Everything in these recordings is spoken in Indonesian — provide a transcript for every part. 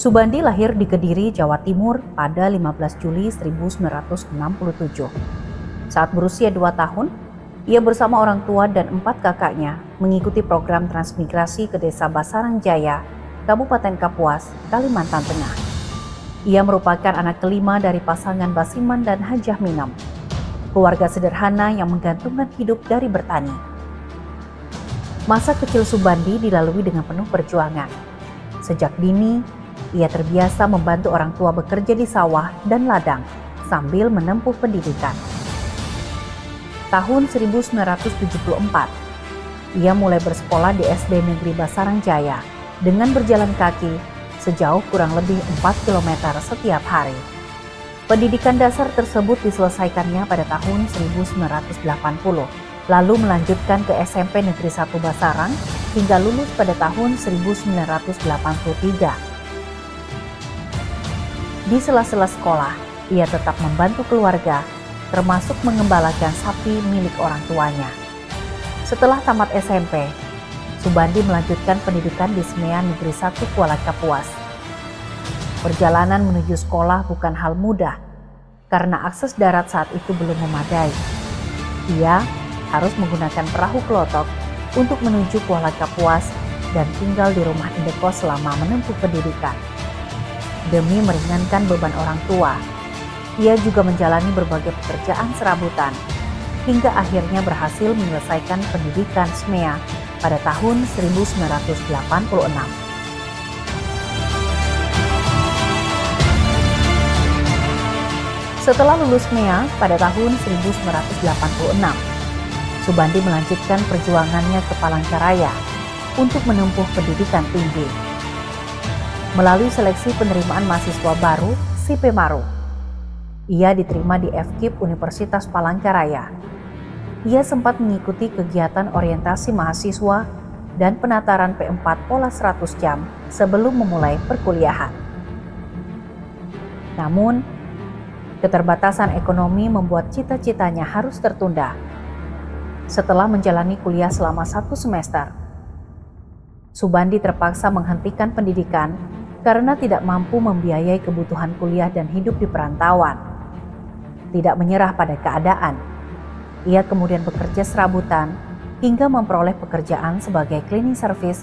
Subandi lahir di Kediri, Jawa Timur pada 15 Juli 1967. Saat berusia 2 tahun, ia bersama orang tua dan 4 kakaknya mengikuti program transmigrasi ke Desa Basarang Jaya, Kabupaten Kapuas, Kalimantan Tengah. Ia merupakan anak kelima dari pasangan Basiman dan Hajah Minam, keluarga sederhana yang menggantungkan hidup dari bertani. Masa kecil Subandi dilalui dengan penuh perjuangan. Sejak dini, ia terbiasa membantu orang tua bekerja di sawah dan ladang sambil menempuh pendidikan. Tahun 1974, ia mulai bersekolah di SD Negeri Basarang Jaya dengan berjalan kaki sejauh kurang lebih 4 km setiap hari. Pendidikan dasar tersebut diselesaikannya pada tahun 1980, lalu melanjutkan ke SMP Negeri 1 Basarang hingga lulus pada tahun 1983. Di sela-sela sekolah, ia tetap membantu keluarga, termasuk mengembalakan sapi milik orang tuanya. Setelah tamat SMP, Subandi melanjutkan pendidikan di SMEA Negeri 1 Kuala Kapuas. Perjalanan menuju sekolah bukan hal mudah, karena akses darat saat itu belum memadai. Ia harus menggunakan perahu kelotok untuk menuju Kuala Kapuas dan tinggal di rumah indekos selama menempuh pendidikan. Demi meringankan beban orang tua, ia juga menjalani berbagai pekerjaan serabutan, hingga akhirnya berhasil menyelesaikan pendidikan SMEA pada tahun 1986. Setelah lulus SMEA pada tahun 1986, Subandi melanjutkan perjuangannya ke Palangkaraya untuk menempuh pendidikan tinggi. Melalui seleksi penerimaan mahasiswa baru, SIPEMARU, ia diterima di FKIP Universitas Palangkaraya. Ia sempat mengikuti kegiatan orientasi mahasiswa dan penataran P4 pola 100 jam sebelum memulai perkuliahan. Namun, keterbatasan ekonomi membuat cita-citanya harus tertunda. Setelah menjalani kuliah selama 1 semester, Subandi terpaksa menghentikan pendidikan karena tidak mampu membiayai kebutuhan kuliah dan hidup di perantauan. Tidak menyerah pada keadaan, ia kemudian bekerja serabutan hingga memperoleh pekerjaan sebagai cleaning service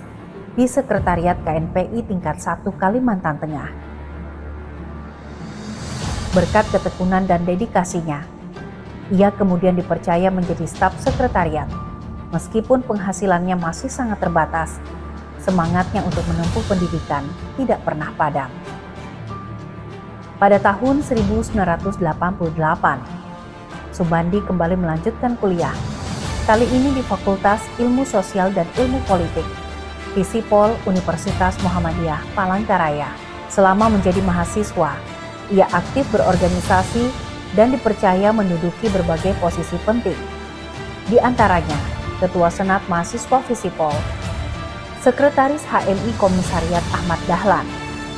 di Sekretariat KNPI tingkat 1 Kalimantan Tengah. Berkat ketekunan dan dedikasinya, ia kemudian dipercaya menjadi staf sekretariat. Meskipun penghasilannya masih sangat terbatas, semangatnya untuk menempuh pendidikan tidak pernah padam. Pada tahun 1988, Subandi kembali melanjutkan kuliah, kali ini di Fakultas Ilmu Sosial dan Ilmu Politik, Visipol Universitas Muhammadiyah Palangkaraya. Selama menjadi mahasiswa, ia aktif berorganisasi dan dipercaya menduduki berbagai posisi penting, di antaranya Ketua Senat Mahasiswa Visipol, Sekretaris HMI Komisariat Ahmad Dahlan,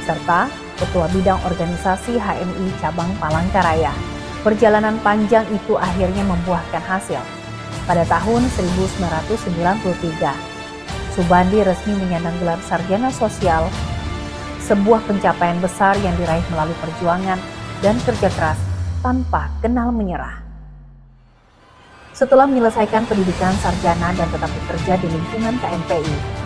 serta Ketua Bidang Organisasi HMI Cabang Palangkaraya. Perjalanan panjang itu akhirnya membuahkan hasil. Pada tahun 1993, Subandi resmi menyandang gelar Sarjana Sosial, sebuah pencapaian besar yang diraih melalui perjuangan dan kerja keras tanpa kenal menyerah. Setelah menyelesaikan pendidikan sarjana dan tetap bekerja di lingkungan KNPI,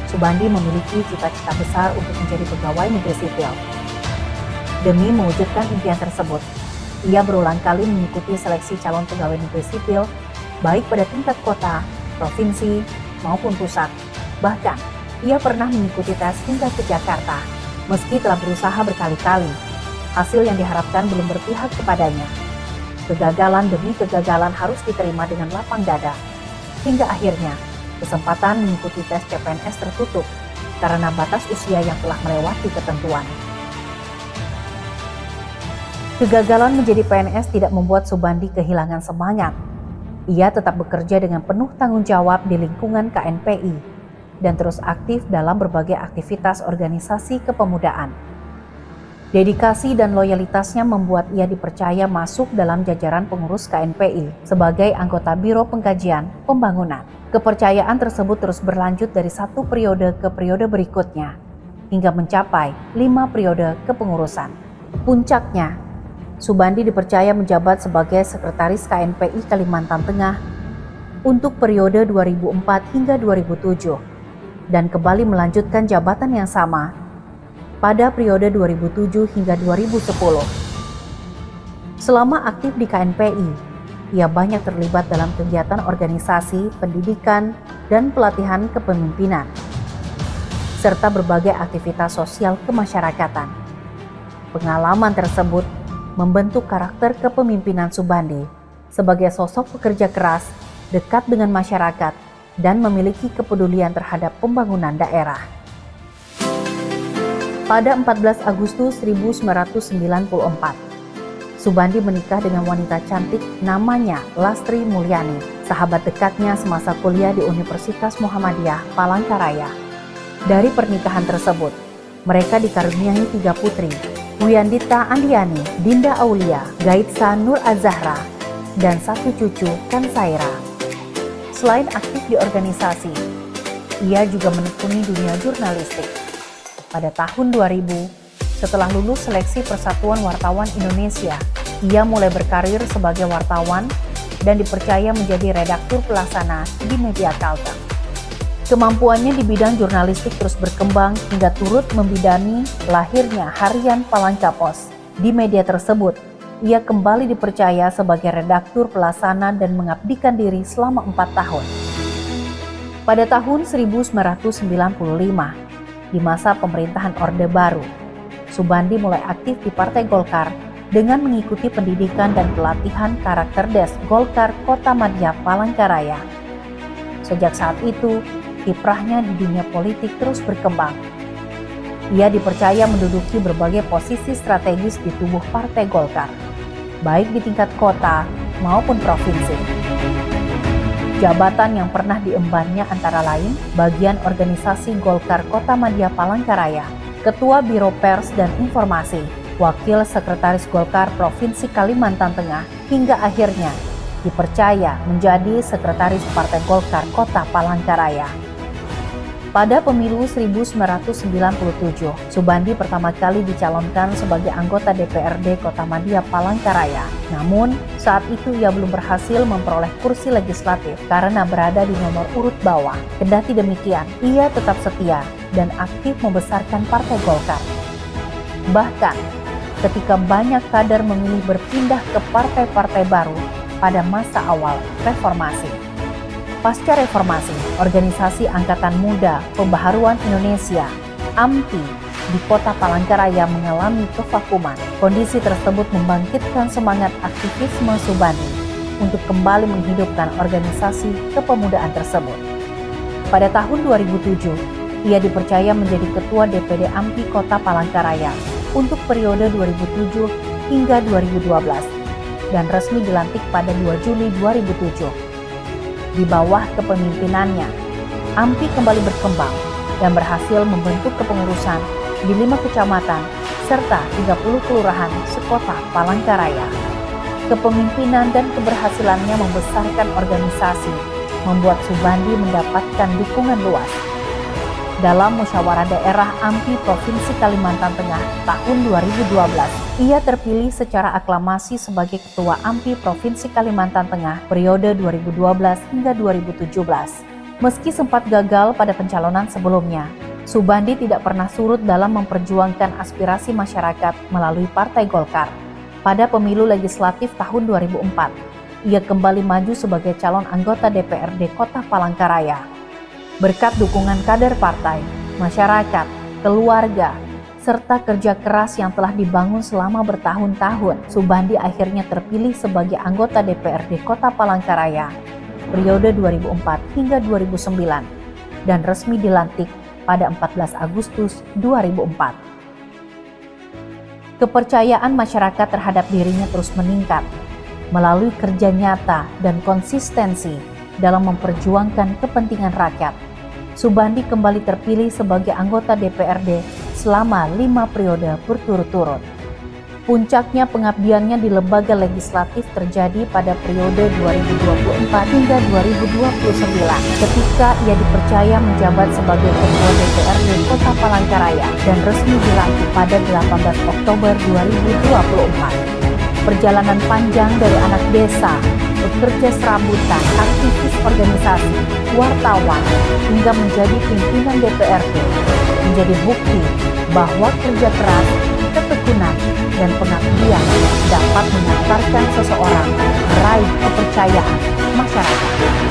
Subandi memiliki cita-cita besar untuk menjadi pegawai negeri sipil. Demi mewujudkan impian tersebut, ia berulang kali mengikuti seleksi calon pegawai negeri sipil, baik pada tingkat kota, provinsi, maupun pusat. Bahkan, ia pernah mengikuti tes hingga ke Jakarta. Meski telah berusaha berkali-kali, hasil yang diharapkan belum berpihak kepadanya. Kegagalan demi kegagalan harus diterima dengan lapang dada. Hingga akhirnya, kesempatan mengikuti tes CPNS tertutup karena batas usia yang telah melewati ketentuan. Kegagalan menjadi PNS tidak membuat Subandi kehilangan semangat. Ia tetap bekerja dengan penuh tanggung jawab di lingkungan KNPI dan terus aktif dalam berbagai aktivitas organisasi kepemudaan. Dedikasi dan loyalitasnya membuat ia dipercaya masuk dalam jajaran pengurus KNPI sebagai anggota Biro Pengkajian Pembangunan. Kepercayaan tersebut terus berlanjut dari satu periode ke periode berikutnya. hingga mencapai 5 periode kepengurusan. Puncaknya, Subandi dipercaya menjabat sebagai Sekretaris KNPI Kalimantan Tengah untuk periode 2004 hingga 2007 dan kembali melanjutkan jabatan yang sama pada periode 2007 hingga 2010. Selama aktif di KNPI, ia banyak terlibat dalam kegiatan organisasi, pendidikan, dan pelatihan kepemimpinan, serta berbagai aktivitas sosial kemasyarakatan. Pengalaman tersebut membentuk karakter kepemimpinan Subandi sebagai sosok pekerja keras, dekat dengan masyarakat, dan memiliki kepedulian terhadap pembangunan daerah. Pada 14 Agustus 1994, Subandi menikah dengan wanita cantik namanya Lastri Mulyani, sahabat dekatnya semasa kuliah di Universitas Muhammadiyah Palangkaraya. Dari pernikahan tersebut, mereka dikaruniai 3 putri, Wiyandita Andiani, Dinda Aulia, Gaitsa Nur Azahra, dan 1 cucu Kansaira. Selain aktif di organisasi, ia juga menekuni dunia jurnalistik. Pada tahun 2000, setelah lulus seleksi Persatuan Wartawan Indonesia, ia mulai berkarir sebagai wartawan dan dipercaya menjadi redaktur pelaksana di media Kalteng. Kemampuannya di bidang jurnalistik terus berkembang hingga turut membidani lahirnya harian Palangka Pos. Di media tersebut, ia kembali dipercaya sebagai redaktur pelaksana dan mengabdikan diri selama 4 tahun. Pada tahun 1995, di masa pemerintahan Orde Baru, Subandi mulai aktif di Partai Golkar dengan mengikuti pendidikan dan pelatihan karakter Des Golkar Kota Madya Palangkaraya. Sejak saat itu, kiprahnya di dunia politik terus berkembang. Ia dipercaya menduduki berbagai posisi strategis di tubuh Partai Golkar, baik di tingkat kota maupun provinsi. Jabatan yang pernah diembannya antara lain bagian organisasi Golkar Kota Madya Palangkaraya, Ketua Biro Pers dan Informasi, Wakil Sekretaris Golkar Provinsi Kalimantan Tengah, hingga akhirnya dipercaya menjadi Sekretaris Partai Golkar Kota Palangkaraya. Pada pemilu 1997, Subandi pertama kali dicalonkan sebagai anggota DPRD Kota Madya Palangkaraya. Namun, saat itu ia belum berhasil memperoleh kursi legislatif karena berada di nomor urut bawah. Kendati demikian, ia tetap setia dan aktif membesarkan Partai Golkar. Bahkan, ketika banyak kader memilih berpindah ke partai-partai baru pada masa awal reformasi. Pasca reformasi, Organisasi Angkatan Muda Pembaharuan Indonesia (AMPI) di Kota Palangkaraya mengalami kevakuman. Kondisi tersebut membangkitkan semangat aktivisme Subandi untuk kembali menghidupkan organisasi kepemudaan tersebut. Pada tahun 2007, ia dipercaya menjadi Ketua DPD AMPI Kota Palangkaraya untuk periode 2007 hingga 2012 dan resmi dilantik pada 2 Juli 2007. Di bawah kepemimpinannya, AMPI kembali berkembang dan berhasil membentuk kepengurusan di 5 kecamatan serta 30 kelurahan sekota Palangkaraya. Kepemimpinan dan keberhasilannya membesarkan organisasi membuat Subandi mendapatkan dukungan luas. Dalam musyawarah daerah AMPI Provinsi Kalimantan Tengah tahun 2012, ia terpilih secara aklamasi sebagai Ketua AMPI Provinsi Kalimantan Tengah periode 2012 hingga 2017. Meski sempat gagal pada pencalonan sebelumnya, Subandi tidak pernah surut dalam memperjuangkan aspirasi masyarakat melalui Partai Golkar. Pada pemilu legislatif tahun 2004, ia kembali maju sebagai calon anggota DPRD Kota Palangkaraya. Berkat dukungan kader partai, masyarakat, keluarga, serta kerja keras yang telah dibangun selama bertahun-tahun, Subandi akhirnya terpilih sebagai anggota DPRD Kota Palangkaraya periode 2004 hingga 2009 dan resmi dilantik pada 14 Agustus 2004. Kepercayaan masyarakat terhadap dirinya terus meningkat melalui kerja nyata dan konsistensi dalam memperjuangkan kepentingan rakyat. Subandi kembali terpilih sebagai anggota DPRD selama 5 periode berturut-turut. Puncaknya pengabdiannya di lembaga legislatif terjadi pada periode 2024 hingga 2029 ketika ia dipercaya menjabat sebagai Ketua DPRD Kota Palangkaraya dan resmi dilantik pada 18 Oktober 2024. Perjalanan panjang dari anak desa, pekerja serabutan, aktivis organisasi, wartawan, hingga menjadi pimpinan DPRD menjadi bukti bahwa kerja keras, ketekunan, dan pengabdian dapat mengantarkan seseorang meraih kepercayaan masyarakat.